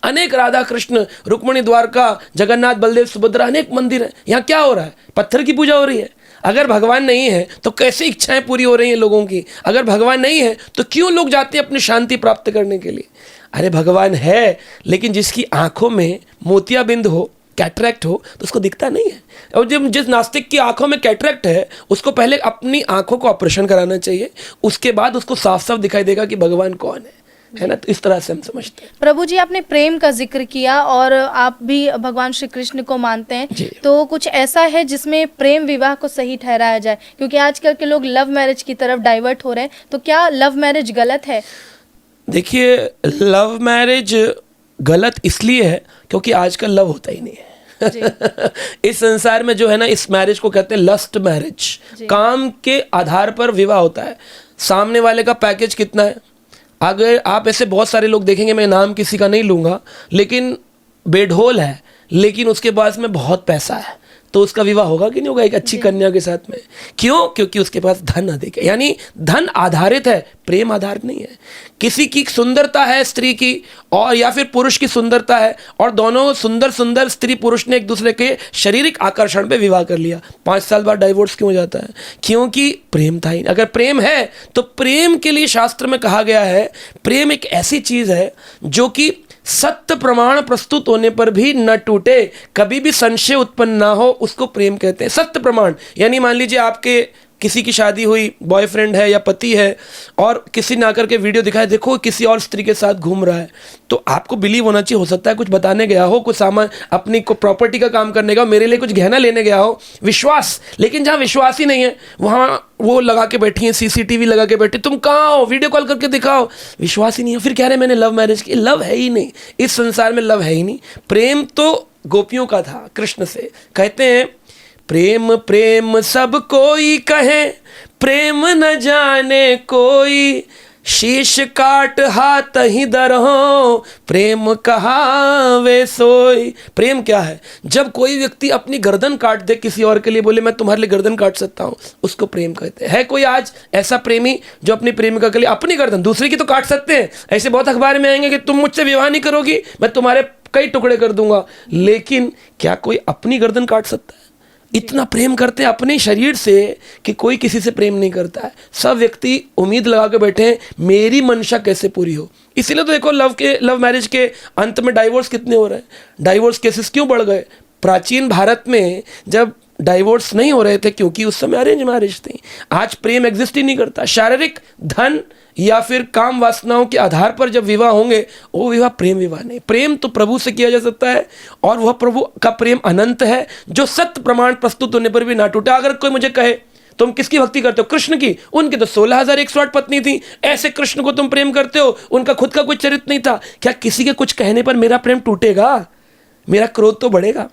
B: अनेक राधा कृष्ण, रुक्मणी द्वारका, जगन्नाथ बलदेव सुभद्रा, अनेक मंदिर हैं। यहाँ क्या हो रहा है? पत्थर की पूजा हो रही है। अगर भगवान नहीं है तो कैसे इच्छाएं पूरी हो रही हैं लोगों की? अगर भगवान नहीं है तो क्यों लोग जाते हैं अपनी शांति प्राप्त करने के लिए? अरे भगवान है, लेकिन जिसकी आंखों में मोतियाबिंद हो, कैटरैक्ट हो, तो उसको दिखता नहीं है। और जब जिस नास्तिक की आंखों में कैटरैक्ट है उसको पहले अपनी आंखों को ऑपरेशन कराना चाहिए, उसके बाद उसको साफ साफ दिखाई देगा कि भगवान कौन है ना। तो इस तरह से हम समझते हैं।
A: प्रभु जी आपने प्रेम का जिक्र किया और आप भी भगवान श्री कृष्ण को मानते हैं, तो कुछ ऐसा है जिसमें प्रेम विवाह को सही ठहराया जाए? क्योंकि आजकल के लोग लव मैरिज की तरफ डाइवर्ट हो रहे हैं, तो क्या लव मैरिज गलत है?
B: देखिए लव मैरिज गलत इसलिए है क्योंकि आजकल लव होता ही नहीं है।
A: जी।
B: इस संसार में जो है ना, इस मैरिज को कहते हैं लस्ट मैरिज। काम के आधार पर विवाह होता है। सामने वाले का पैकेज कितना है, अगर आप ऐसे बहुत सारे लोग देखेंगे, मैं नाम किसी का नहीं लूंगा, लेकिन बेढोल है लेकिन उसके पास में बहुत पैसा है, तो उसका विवाह होगा कि नहीं होगा एक अच्छी कन्या के साथ में? क्यों? क्योंकि उसके पास धन अधिक है। यानी धन आधारित है, प्रेम आधारित नहीं है। किसी की सुंदरता है स्त्री की, और या फिर पुरुष की सुंदरता है, और दोनों सुंदर सुंदर स्त्री पुरुष ने एक दूसरे के शारीरिक आकर्षण पे विवाह कर लिया, 5 साल बाद डाइवोर्स क्यों हो जाता है? क्योंकि प्रेम था ही नहीं। अगर प्रेम है तो प्रेम के लिए शास्त्र में कहा गया है, प्रेम एक ऐसी चीज है जो कि सत्य प्रमाण प्रस्तुत होने पर भी न टूटे, कभी भी संशय उत्पन्न ना हो, उसको प्रेम कहते हैं। सत्य प्रमाण यानी मान लीजिए आपके किसी की शादी हुई, बॉयफ्रेंड है या पति है, और किसी ने आकर के वीडियो दिखाए, देखो किसी और स्त्री के साथ घूम रहा है, तो आपको बिलीव होना चाहिए। हो सकता है कुछ बताने गया हो, कुछ सामान अपनी को प्रॉपर्टी का काम करने का, मेरे लिए कुछ गहना लेने गया हो, विश्वास। लेकिन जहाँ विश्वास ही नहीं है वहाँ वो लगा के बैठी है, सीसीटीवी लगा के बैठी, तुम कहाँ हो, वीडियो कॉल करके दिखाओ, विश्वास ही नहीं है। फिर कह रहे मैंने लव मैरिज की। लव है ही नहीं, इस संसार में लव है ही नहीं। प्रेम तो गोपियों का था कृष्ण से। कहते हैं प्रेम प्रेम सब कोई कहे, प्रेम न जाने कोई, शीश काट हाथ ही दरहो, प्रेम कहावे सोई। प्रेम क्या है? जब कोई व्यक्ति अपनी गर्दन काट दे किसी और के लिए, बोले मैं तुम्हारे लिए गर्दन काट सकता हूं, उसको प्रेम कहते हैं। है कोई आज ऐसा प्रेमी जो अपनी प्रेमिका के लिए अपनी गर्दन, दूसरे की तो काट सकते हैं, ऐसे बहुत अखबार में आएंगे कि तुम मुझसे विवाह नहीं करोगी, मैं तुम्हारे कई टुकड़े कर दूंगा, लेकिन क्या कोई अपनी गर्दन काट सकता है? इतना प्रेम करते हैं अपने शरीर से कि कोई किसी से प्रेम नहीं करता है। सब व्यक्ति उम्मीद लगा के बैठे हैं मेरी मंशा कैसे पूरी हो। इसीलिए तो देखो लव मैरिज के अंत में डाइवोर्स कितने हो रहे हैं, डाइवोर्स केसेस क्यों बढ़ गए? प्राचीन भारत में जब डाइवोर्स नहीं हो रहे थे क्योंकि उस समय अरेंज मैरिज थी। आज प्रेम एग्जिस्ट ही नहीं करता। शारीरिक धन या फिर काम वासनाओं के आधार पर जब विवाह होंगे, वो विवाह प्रेम विवाह नहीं। प्रेम तो प्रभु से किया जा सकता है, और वह प्रभु का प्रेम अनंत है जो सत्य प्रमाण प्रस्तुत होने पर भी ना टूटा। अगर कोई मुझे कहे तुम किसकी भक्ति करते हो? कृष्ण की। उनकी तो 16,108 पत्नी थी, ऐसे कृष्ण को तुम प्रेम करते हो? उनका खुद का कोई चरित्र नहीं था। क्या किसी के कुछ कहने पर मेरा प्रेम टूटेगा? मेरा क्रोध तो बढ़ेगा।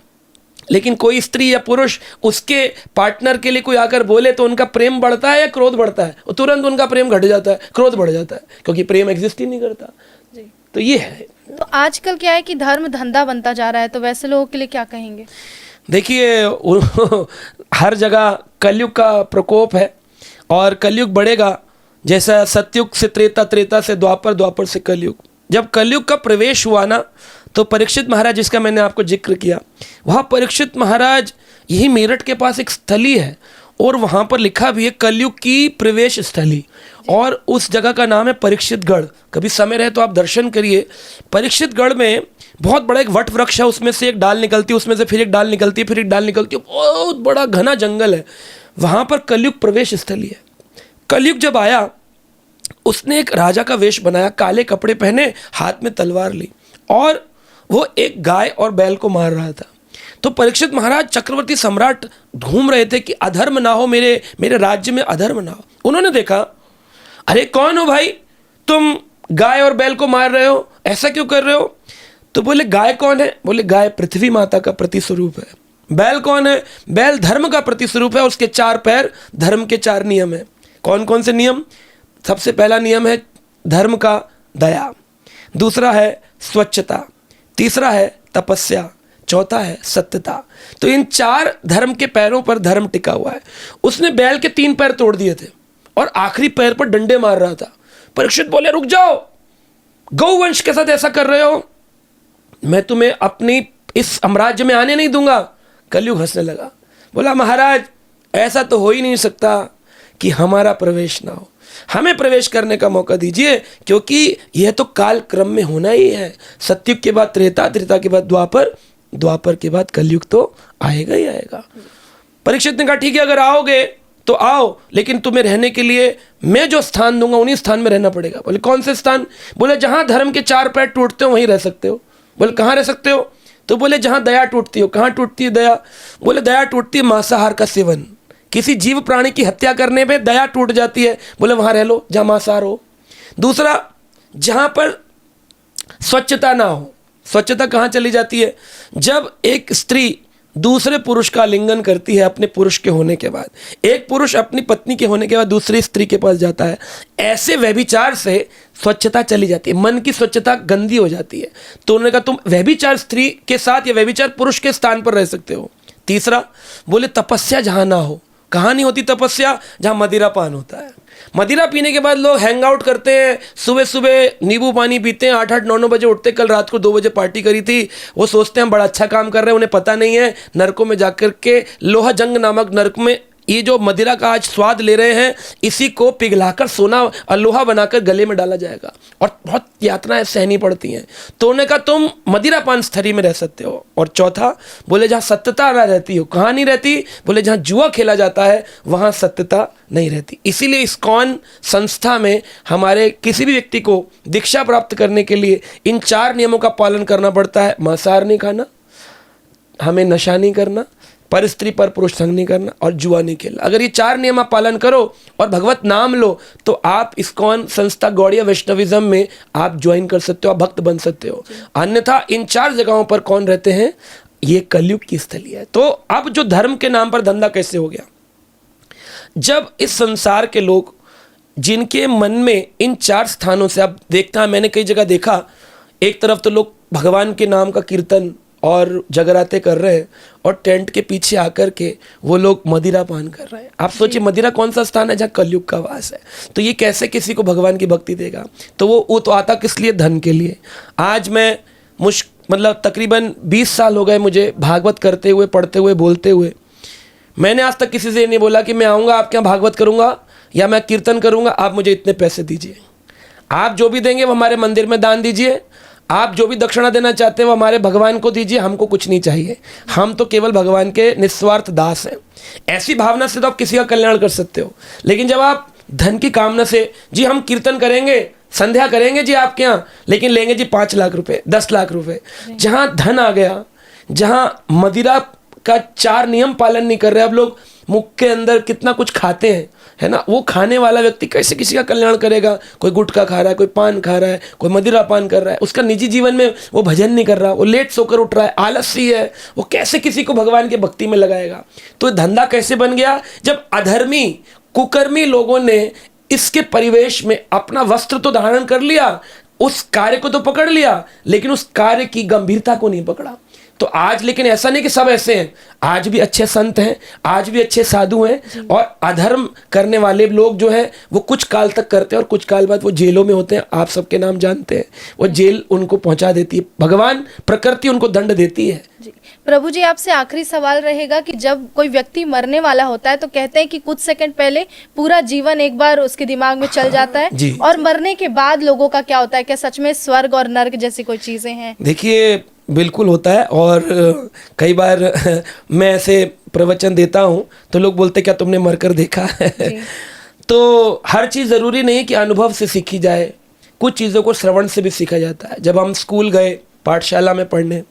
B: लेकिन कोई स्त्री या पुरुष उसके पार्टनर के लिए कोई आकर बोले तो उनका प्रेम बढ़ता है या क्रोध बढ़ता है? और तुरंत उनका प्रेम घट जाता है, क्रोध बढ़ जाता है, क्योंकि प्रेम एग्जिस्ट ही नहीं करता जी। तो ये है।
A: तो आजकल क्या है कि धर्म धंधा बनता जा रहा है, तो वैसे लोगों के लिए क्या कहेंगे?
B: देखिए हर जगह कलयुग का प्रकोप है, और कलयुग बढ़ेगा। जैसा सतयुग से त्रेता, त्रेता से द्वापर, द्वापर से कलयुग। जब कलयुग का प्रवेश हुआ ना, तो परीक्षित महाराज, जिसका मैंने आपको जिक्र किया, वहाँ परीक्षित महाराज, यही मेरठ के पास एक स्थली है, और वहाँ पर लिखा भी है कलयुग की प्रवेश स्थली, और उस जगह का नाम है परीक्षितगढ़। कभी समय रहे तो आप दर्शन करिए। परीक्षितगढ़ में बहुत बड़ा एक वट वृक्ष है, उसमें से एक डाल निकलती है, उसमें से फिर एक डाल निकलती है, फिर एक डाल निकलती है, बहुत बड़ा घना जंगल है। वहाँ पर कलयुग प्रवेश स्थली है। कलयुग जब आया, उसने एक राजा का वेश बनाया, काले कपड़े पहने, हाथ में तलवार ली, और वो एक गाय और बैल को मार रहा था। तो परीक्षित महाराज चक्रवर्ती सम्राट घूम रहे थे कि अधर्म ना हो, मेरे राज्य में अधर्म ना हो। उन्होंने देखा, अरे कौन हो भाई, तुम गाय और बैल को मार रहे हो, ऐसा क्यों कर रहे हो? तो बोले गाय कौन है? बोले गाय पृथ्वी माता का प्रतिस्वरूप है। बैल कौन है? बैल धर्म का प्रतिस्वरूप है, उसके 4 पैर, धर्म के 4 नियम है। कौन कौन से नियम? सबसे पहला नियम है धर्म का दया, दूसरा है स्वच्छता, तीसरा है तपस्या, चौथा है सत्यता। तो इन 4 धर्म के पैरों पर धर्म टिका हुआ है। उसने बैल के 3 पैर तोड़ दिए थे और आखिरी पैर पर डंडे मार रहा था। परीक्षित बोले रुक जाओ, गौवंश के साथ ऐसा कर रहे हो, मैं तुम्हें अपनी इस साम्राज्य में आने नहीं दूंगा। कलयुग हंसने लगा, बोला महाराज ऐसा तो हो ही नहीं सकता कि हमारा प्रवेश ना हो, हमें प्रवेश करने का मौका दीजिए, क्योंकि यह तो काल क्रम में होना ही है। सतयुग के बाद त्रेता, त्रेता के बाद द्वापर, द्वापर के बाद कलयुग तो आएगा ही आएगा। परीक्षित ने कहा ठीक है, अगर आओगे तो आओ, लेकिन तुम्हें रहने के लिए मैं जो स्थान दूंगा उन्हीं स्थान में रहना पड़ेगा। बोले कौन से स्थान? बोले जहां धर्म के 4 पैर टूटते हो वहीं रह सकते हो। बोले कहाँ रह सकते हो? तो बोले जहां दया टूटती हो। कहाँ टूटती है दया? बोले दया टूटती है मांसाहार का सेवन, किसी जीव प्राणी की हत्या करने पे दया टूट जाती है। बोले वहां रह लो जहां मांसाहार हो। दूसरा, जहां पर स्वच्छता ना हो, स्वच्छता कहाँ चली जाती है? जब एक स्त्री दूसरे पुरुष का आलिंगन करती है अपने पुरुष के होने के बाद, एक पुरुष अपनी पत्नी के होने के बाद दूसरी स्त्री के पास जाता है, ऐसे व्यभिचार से स्वच्छता चली जाती है, मन की स्वच्छता गंदी हो जाती है। तो उन्होंने कहा तुम व्यभिचार स्त्री के साथ या व्यभिचार पुरुष के स्थान पर रह सकते हो। तीसरा बोले तपस्या जहाँ ना हो। कहाँ नहीं होती तपस्या? जहाँ मदिरा पान होता है। मदिरा पीने के बाद लोग हैंग आउट करते हैं, सुबह सुबह नींबू पानी पीते हैं, 8-8 9-9 बजे उठते। कल रात को 2 बजे पार्टी करी थी, वो सोचते हैं हम बड़ा अच्छा काम कर रहे हैं, उन्हें पता नहीं है नरकों में जाकर के लोहा जंग नामक नरक में ये जो मदिरा का आज स्वाद ले रहे हैं, इसी को पिघलाकर सोना और लोहा बनाकर गले में डाला जाएगा और बहुत यातनाएं सहनी पड़ती हैं। तो उन्होंने कहा तुम मदिरा पान स्थली में रह सकते हो। और चौथा बोले जहाँ सत्यता ना रहती हो। कहाँ नहीं रहती? बोले जहाँ जुआ खेला जाता है वहाँ सत्यता नहीं रहती। इसीलिए इस्कॉन संस्था में हमारे किसी भी व्यक्ति को दीक्षा प्राप्त करने के लिए इन 4 नियमों का पालन करना पड़ता है। मांसाहार नहीं खाना, हमें नशा नहीं करना, पर स्त्री पर पुरुष संग नहीं करना और जुआ नहीं खेलना। अगर ये 4 नियम आप पालन करो और भगवत नाम लो तो आप इस्कॉन संस्था गौड़ीय वैष्णविज्म में आप ज्वाइन कर सकते हो, आप भक्त बन सकते हो। अन्यथा इन 4 जगहों पर कौन रहते हैं? ये कलयुग की स्थली है। तो अब जो धर्म के नाम पर धंधा कैसे हो गया? जब इस संसार के लोग जिनके मन में इन 4 स्थानों से, आप देखता है मैंने कई जगह देखा, एक तरफ तो लोग भगवान के नाम का कीर्तन और जगराते कर रहे हैं और टेंट के पीछे आकर के वो लोग मदिरा पान कर रहे हैं। आप सोचिए मदिरा कौन सा स्थान है जहाँ कलयुग का वास है? तो ये कैसे किसी को भगवान की भक्ति देगा? तो वो तो आता किस लिए? धन के लिए। आज मैं मतलब तकरीबन 20 साल हो गए मुझे भागवत करते हुए, पढ़ते हुए, बोलते हुए। मैंने आज तक किसी से ये नहीं बोला कि मैं आऊँगा आपके यहाँ भागवत करूँगा या मैं कीर्तन करूँगा, आप मुझे इतने पैसे दीजिए। आप जो भी देंगे वो हमारे मंदिर में दान दीजिए, आप जो भी दक्षिणा देना चाहते हैं वो हमारे भगवान को दीजिए, हमको कुछ नहीं चाहिए, हम तो केवल भगवान के निस्वार्थ दास हैं। ऐसी भावना से तो आप किसी का कल्याण कर सकते हो। लेकिन जब आप धन की कामना से, जी हम कीर्तन करेंगे, संध्या करेंगे जी आपके यहाँ, लेकिन लेंगे जी 5 लाख रुपए, 10 लाख रुपए, जहाँ धन आ गया, जहाँ मदिरा का 4 नियम पालन नहीं कर रहे, अब लोग मुख के अंदर कितना कुछ खाते हैं, है ना, वो खाने वाला व्यक्ति कैसे किसी का कल्याण करेगा? कोई गुटखा खा रहा है, कोई पान खा रहा है, कोई मदिरा पान कर रहा है, उसका निजी जीवन में वो भजन नहीं कर रहा, वो लेट सोकर उठ रहा है, आलसी है, वो कैसे किसी को भगवान की भक्ति में लगाएगा? तो धंधा कैसे बन गया? जब अधर्मी कुकर्मी लोगों ने इसके परिवेश में अपना वस्त्र तो धारण कर लिया, उस कार्य को तो पकड़ लिया, लेकिन उस कार्य की गंभीरता को नहीं पकड़ा। तो आज लेकिन ऐसा नहीं कि सब ऐसे हैं, आज भी अच्छे संत हैं, आज भी अच्छे साधु हैं, और अधर्म करने वाले लोग जो है वो कुछ काल तक करते हैं और कुछ काल बाद वो जेलों में होते हैं। आप सबके नाम जानते हैं, वो जेल उनको पहुंचा देती है, भगवान प्रकृति उनको दंड देती है।
A: जी प्रभु जी, आपसे आखिरी सवाल रहेगा कि जब कोई व्यक्ति मरने वाला होता है तो कहते हैं कि कुछ सेकंड पहले पूरा जीवन एक बार उसके दिमाग में चल जाता है, और मरने के बाद लोगों का क्या होता है? क्या सच में स्वर्ग और नर्क जैसी कोई चीजें हैं?
B: देखिए बिल्कुल होता है, और कई बार मैं ऐसे प्रवचन देता हूँ तो लोग बोलते क्या तुमने मरकर देखा है? तो हर चीज़ ज़रूरी नहीं कि अनुभव से सीखी जाए, कुछ चीज़ों को श्रवण से भी सीखा जाता है। जब हम स्कूल गए पाठशाला में पढ़ने,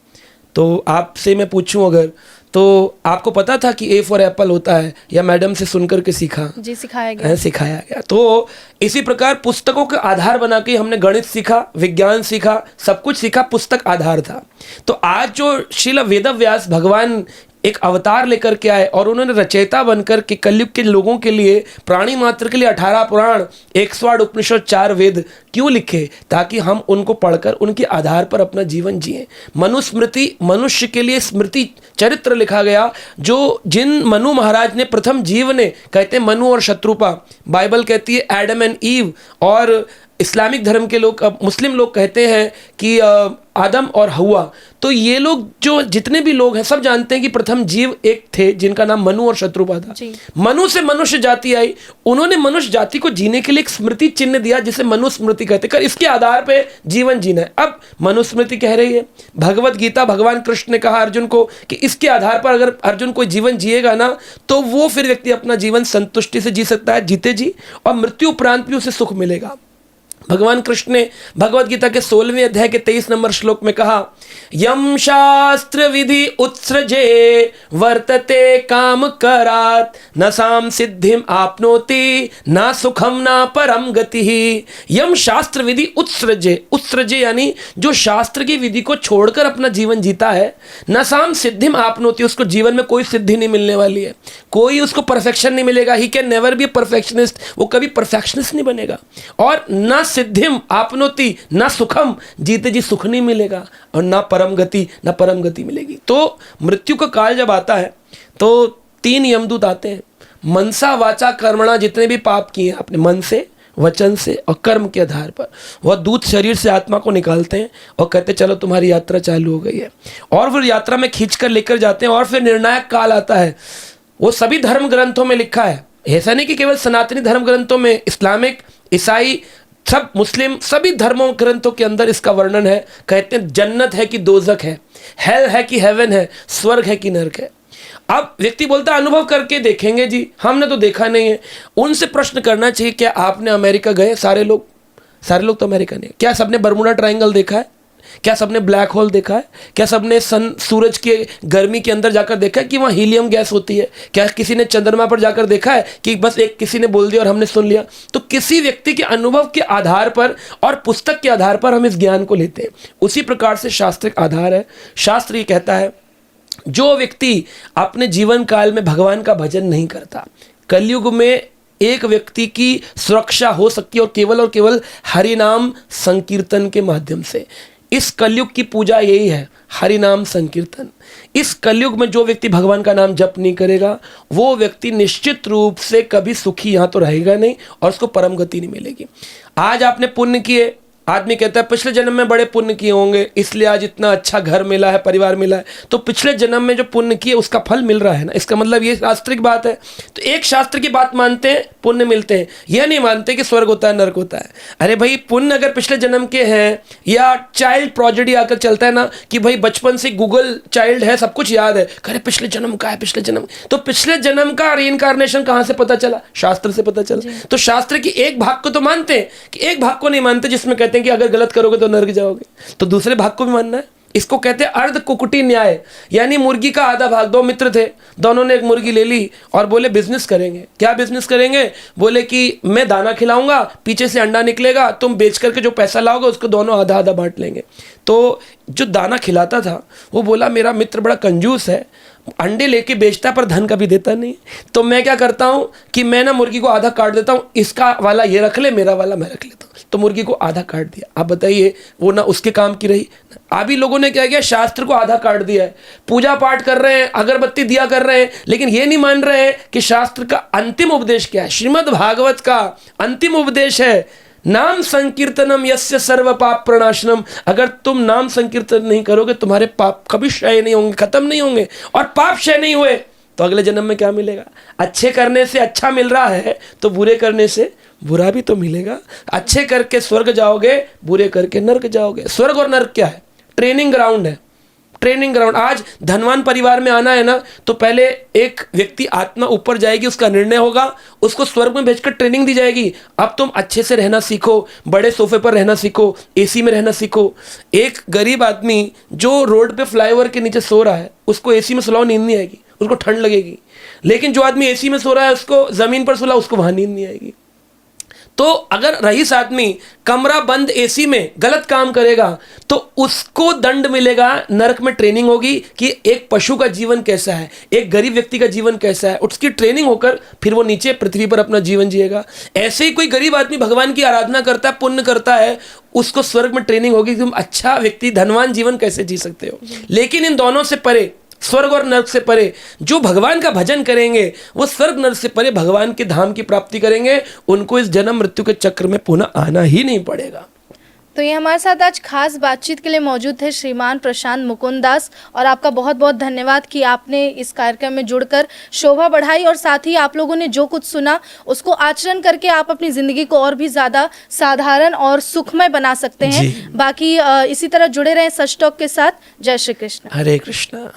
B: तो आपसे मैं पूछूं अगर, तो आपको पता था कि ए फॉर एप्पल होता है, या मैडम से सुनकर के सीखा?
A: जी सिखाया गया।
B: सिखाया गया। तो इसी प्रकार पुस्तकों के आधार बना के हमने गणित सीखा, विज्ञान सीखा, सब कुछ सीखा, पुस्तक आधार था। तो आज जो श्रील वेदव्यास भगवान एक अवतार लेकर के आए और उन्होंने रचयिता बनकर के कलयुग के लोगों के लिए, प्राणी मात्र के लिए 18 पुराण, 108 उपनिषद, 4 वेद क्यों लिखे? ताकि हम उनको पढ़कर उनके आधार पर अपना जीवन जिए। मनुस्मृति, मनुष्य के लिए स्मृति चरित्र लिखा गया, जो जिन मनु महाराज ने प्रथम जीव ने, कहते हैं मनु और शत्रुपा, बाइबल कहती है एडम एंड ईव, और इस्लामिक धर्म के लोग, मुस्लिम लोग कहते हैं कि आदम और हवा। तो ये लोग जो जितने भी लोग हैं सब जानते हैं कि प्रथम जीव एक थे जिनका नाम मनु और शत्रुपा था। मनु से मनुष्य जाति आई, उन्होंने मनुष्य जाति को जीने के लिए एक स्मृति चिन्ह दिया जिसे मनुस्मृति कहते हैं, इसके आधार पे जीवन जीना है। अब मनुस्मृति कह रही है, भगवत गीता भगवान कृष्ण ने कहा अर्जुन को कि इसके आधार पर अगर अर्जुन कोई जीवन जिएगा ना, तो वो फिर व्यक्ति अपना जीवन संतुष्टि से जी सकता है, जीते जी, और मृत्यु उपरांत भी उसे सुख मिलेगा। भगवान कृष्ण ने भगवत गीता के 16वें अध्याय के 23 नंबर श्लोक में कहा, यम शास्त्र विधि उत्सृजे वर्तते काम करात न साम सिद्धिम आपनोति न सुखम न परम गति। यम शास्त्र विधि उत्सृजे, उत्सृजे यानी जो शास्त्र की विधि को छोड़कर अपना जीवन जीता है, न साम सिद्धिम आपनोति, उसको जीवन में कोई सिद्धि नहीं मिलने वाली है, कोई उसको परफेक्शन नहीं मिलेगा। He can never be perfectionist, वो कभी परफेक्शनिस्ट नहीं बनेगा। और न सिद्धिम आपनोति, ना सुखम, जीते जी सुख नहीं मिलेगा, और ना परम गति, ना परम गति मिलेगी। तो मृत्यु का काल जब आता है तो 3 यमदूत आते हैं। मनसा वाचा कर्मणा, जितने भी पाप किए आपने मन से, वचन से और कर्म के आधार पर, वह दूत शरीर से आत्मा को निकालते हैं और कहते हैं चलो तुम्हारी यात्रा चालू हो गई है। और फिर यात्रा में खींच कर लेकर जाते हैं। और फिर निर्णायक काल आता है। वो सभी धर्म ग्रंथों में लिखा है, ऐसा नहीं कि केवल सनातनी धर्म ग्रंथों में, इस्लामिक, ईसाई, सब मुस्लिम, सभी धर्मों ग्रंथों के अंदर इसका वर्णन है। कहते हैं जन्नत है कि दोजख है, हेल है कि हेवन है, स्वर्ग है कि नरक है। अब व्यक्ति बोलता है अनुभव करके देखेंगे जी, हमने तो देखा नहीं है। उनसे प्रश्न करना चाहिए, क्या आपने अमेरिका गए? सारे लोग तो अमेरिका नहीं। क्या सबने बर्मुडा ट्रायंगल देखा है? क्या सबने ब्लैक होल देखा है? क्या सबने सूरज के गर्मी के अंदर जाकर देखा है कि वहाँ हीलियम गैस होती है? क्या किसी ने चंद्रमा पर जाकर देखा है कि बस एक किसी ने बोल दिया और हमने सुन लिया? तो किसी व्यक्ति के अनुभव के आधार पर और पुस्तक के आधार पर हम इस ज्ञान को लेते हैं। उसी प्रकार से शास्त्रिक आधार है। शास्त्र ये कहता है, जो व्यक्ति अपने जीवन काल में भगवान का भजन नहीं करता, कलयुग में एक व्यक्ति की सुरक्षा हो सकती है और केवल हरि नाम संकीर्तन के माध्यम से। इस कलयुग की पूजा यही है, हरि नाम संकीर्तन। इस कलयुग में जो व्यक्ति भगवान का नाम जप नहीं करेगा, वो व्यक्ति निश्चित रूप से कभी सुखी यहाँ तो रहेगा नहीं और उसको परम गति नहीं मिलेगी। आज आपने पुण्य किए, आदमी कहता है पिछले जन्म में बड़े पुण्य किए होंगे इसलिए आज इतना अच्छा घर मिला है, परिवार मिला है। तो पिछले जन्म में जो पुण्य किए उसका फल मिल रहा है ना, इसका मतलब ये शास्त्रिक बात है। तो एक शास्त्र की बात मानते हैं, पुण्य मिलते हैं, यह नहीं मानते कि स्वर्ग होता है, नरक होता है। अरे भाई, पुण्य अगर पिछले जन्म के हैं, या चाइल्ड प्रोजेडी आकर चलता है ना कि भाई बचपन से गूगल चाइल्ड है, सब कुछ याद है, अरे पिछले जन्म का है, पिछले जन्म। तो पिछले जन्म का रीइंकार्नेशन कहां से पता चला? शास्त्र से पता चला। तो शास्त्र की एक भाग को तो मानते हैं, कि एक भाग को नहीं मानते जिसमें कहते हैं कि अगर गलत करोगे तो नरक जाओगे। तो दूसरे भाग को भी मानना है। इसको कहते हैं अर्ध कुकुटी न्याय, यानी मुर्गी का आधा भाग। 2 मित्र थे, दोनों ने एक मुर्गी ले ली और बोले बिजनेस करेंगे। क्या बिजनेस करेंगे? बोले कि मैं दाना खिलाऊंगा, पीछे से अंडा निकलेगा, तुम बेच करके जो पैसा लाओगे उसको दोनों आधा आधा बांट लेंगे। तो जो दाना खिलाता था वो बोला मेरा मित्र बड़ा कंजूस है, अंडे लेके बेचता पर धन कभी देता नहीं, तो मैं क्या करता हूँ कि मैं ना मुर्गी को आधा काट देता हूँ, इसका वाला ये रख ले, मेरा वाला मैं रख लेता हूँ। तो मुर्गी को आधा काट दिया। आप बताइए, वो ना उसके काम की रही। अभी लोगों ने क्या किया, शास्त्र को आधा काट दिया है। पूजा पाठ कर रहे हैं, अगरबत्ती दिया कर रहे हैं, लेकिन ये नहीं मान रहे हैं कि शास्त्र का अंतिम उपदेश क्या है। श्रीमद् भागवत का अंतिम उपदेश है नाम संकीर्तनम यस्य सर्व पाप प्रणाशनम। अगर तुम नाम संकीर्तन नहीं करोगे, तुम्हारे पाप कभी क्षय नहीं होंगे, खत्म नहीं होंगे। और पाप क्षय नहीं हुए तो अगले जन्म में क्या मिलेगा? अच्छे करने से अच्छा मिल रहा है तो बुरे करने से बुरा भी तो मिलेगा। अच्छे करके स्वर्ग जाओगे, बुरे करके नरक जाओगे। स्वर्ग और नरक क्या है? ट्रेनिंग ग्राउंड है, ट्रेनिंग ग्राउंड। आज धनवान परिवार में आना है ना, तो पहले एक व्यक्ति आत्मा ऊपर जाएगी, उसका निर्णय होगा, उसको स्वर्ग में भेजकर ट्रेनिंग दी जाएगी। अब तुम अच्छे से रहना सीखो, बड़े सोफे पर रहना सीखो, एसी में रहना सीखो। एक गरीब आदमी जो रोड पे फ्लाईओवर के नीचे सो रहा है, उसको एसी में सुलाओ, नींद नहीं आएगी, उसको ठंड लगेगी। लेकिन जो आदमी एसी में सो रहा है, उसको जमीन पर सुलाओ, उसको वहां नींद नहीं आएगी। तो अगर रईस आदमी कमरा बंद एसी में गलत काम करेगा तो उसको दंड मिलेगा। नरक में ट्रेनिंग होगी कि एक पशु का जीवन कैसा है, एक गरीब व्यक्ति का जीवन कैसा है, उसकी ट्रेनिंग होकर फिर वो नीचे पृथ्वी पर अपना जीवन जिएगा। ऐसे ही कोई गरीब आदमी भगवान की आराधना करता है, पुण्य करता है, उसको स्वर्ग में ट्रेनिंग होगी कि तुम अच्छा व्यक्ति, धनवान जीवन कैसे जी सकते हो। लेकिन इन दोनों से परे, स्वर्ग और नरक से परे, जो भगवान का भजन करेंगे वो स्वर्ग नरक से परे भगवान के धाम की प्राप्ति करेंगे। उनको इस जन्म मृत्यु के चक्र में पुनः आना ही नहीं पड़ेगा।
A: तो ये हमारे साथ आज खास बातचीत के लिए मौजूद थे श्रीमान प्रशांत मुकुंद दास, और आपका बहुत बहुत धन्यवाद कि आपने इस कार्यक्रम में जुड़कर शोभा बढ़ाई, और साथ ही आप लोगों ने जो कुछ सुना उसको आचरण करके आप अपनी ज़िंदगी को और भी ज़्यादा साधारण और सुखमय बना सकते हैं। बाकी इसी तरह जुड़े रहें सच टॉक के साथ। जय श्री कृष्ण।
B: हरे कृष्णा।